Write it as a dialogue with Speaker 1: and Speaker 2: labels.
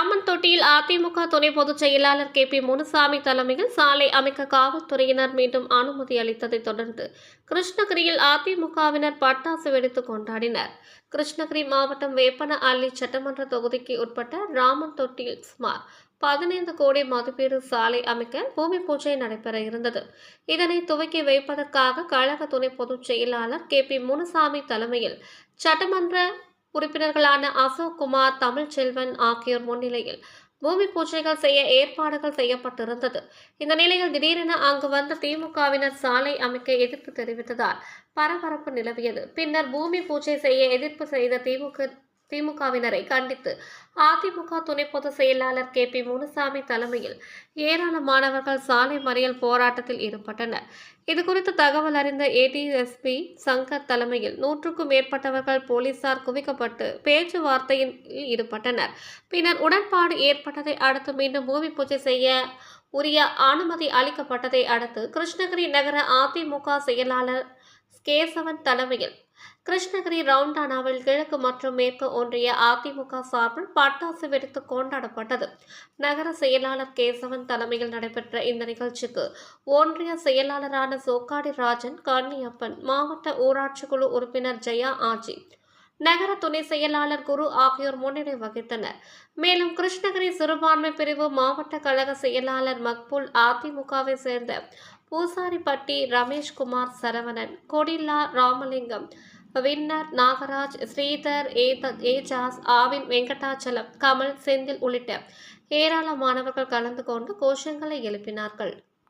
Speaker 1: ராமன்தொட்டியில் அதிமுக துணை பொதுச் செயலாளர் கே.பி. முனுசாமி தலைமையில் சாலை அமைக்க காவல்துறையினர் மீண்டும் அனுமதி அளித்ததை தொடர்ந்து கிருஷ்ணகிரியில் அதிமுகவினர் பட்டாசு வெடித்து கொண்டாடினர். கிருஷ்ணகிரி மாவட்டம் வேப்பனஹள்ளி சட்டமன்ற தொகுதிக்கு உட்பட்ட ராமன்தொட்டியில் சுமார் 15 கோடி மதிப்பீடு சாலை அமைக்க பூமி பூஜை நடைபெற இருந்தது. இதனை துவக்கி வைப்பதற்காக கழக துணை பொதுச் செயலாளர் கே.பி. முனுசாமி தலைமையில் சட்டமன்ற உறுப்பினர்களான அசோக் குமார், தமிழ்ச்செல்வன் ஆகியோர் முன்னிலையில் பூமி பூஜைகள் செய்ய ஏற்பாடுகள் செய்யப்பட்டிருந்தது. இந்த நிலையில் திடீரென அங்கு வந்த திமுகவினர் சாலை அமைக்க எதிர்ப்பு தெரிவித்ததால் பரபரப்பு நிலவியது. பின்னர் பூமி பூஜை செய்ய எதிர்ப்பு செய்த திமுகவினரை கண்டித்து அதிமுக துணை பொதுச் செயலாளர் கே.பி. முனுசாமி தலைமையில் ஏராளமானவர்கள் சாலை மறியல் போராட்டத்தில் ஈடுபட்டனர். இதுகுறித்து தகவல் அறிந்த ஏடிஎஸ்பி சங்கர் தலைமையில் 100க்கும் மேற்பட்டவர்கள் போலீசார் குவிக்கப்பட்டு பேச்சுவார்த்தையில் ஈடுபட்டனர். பின்னர் உடன்பாடு ஏற்பட்டதை அடுத்து மீண்டும் பூமி பூஜை செய்ய உரிய அனுமதி அளிக்கப்பட்டதை அடுத்து கிருஷ்ணகிரி நகர அதிமுக செயலாளர் கேசவன் தலைமையில் கிருஷ்ணகிரி ரவுண்டானாவில் கிழக்கு மற்றும் மேற்கு ஒன்றிய அதிமுக சார்பில் பட்டாசு வெடித்து கொண்டாடப்பட்டது. நகர செயலாளர் கேசவன் தலைமையில் நடைபெற்ற இந்த நிகழ்ச்சிக்கு ஒன்றிய செயலாளரான சோக்காடி ராஜன், கன்னியப்பன், மாவட்ட ஊராட்சி குழு உறுப்பினர் ஜெயா ஆஜி, நகர துணை செயலாளர் குரு ஆகியோர் முன்னிலை வகித்தனர். மேலும் கிருஷ்ணகிரி சிறுபான்மை பிரிவு மாவட்ட கழக செயலாளர் மக்பூல், அதிமுகவை சேர்ந்த பூசாரிப்பட்டி ரமேஷ்குமார், சரவணன், கொடில்லா, ராமலிங்கம், வின்னர், நாகராஜ், ஸ்ரீதர், ஏஜாஸ், ஆவின் வெங்கடாச்சலம், கமல், செந்தில் உள்ளிட்ட ஏராளமானவர்கள் கலந்து கொண்டு கோஷங்களை எழுப்பினார்கள்.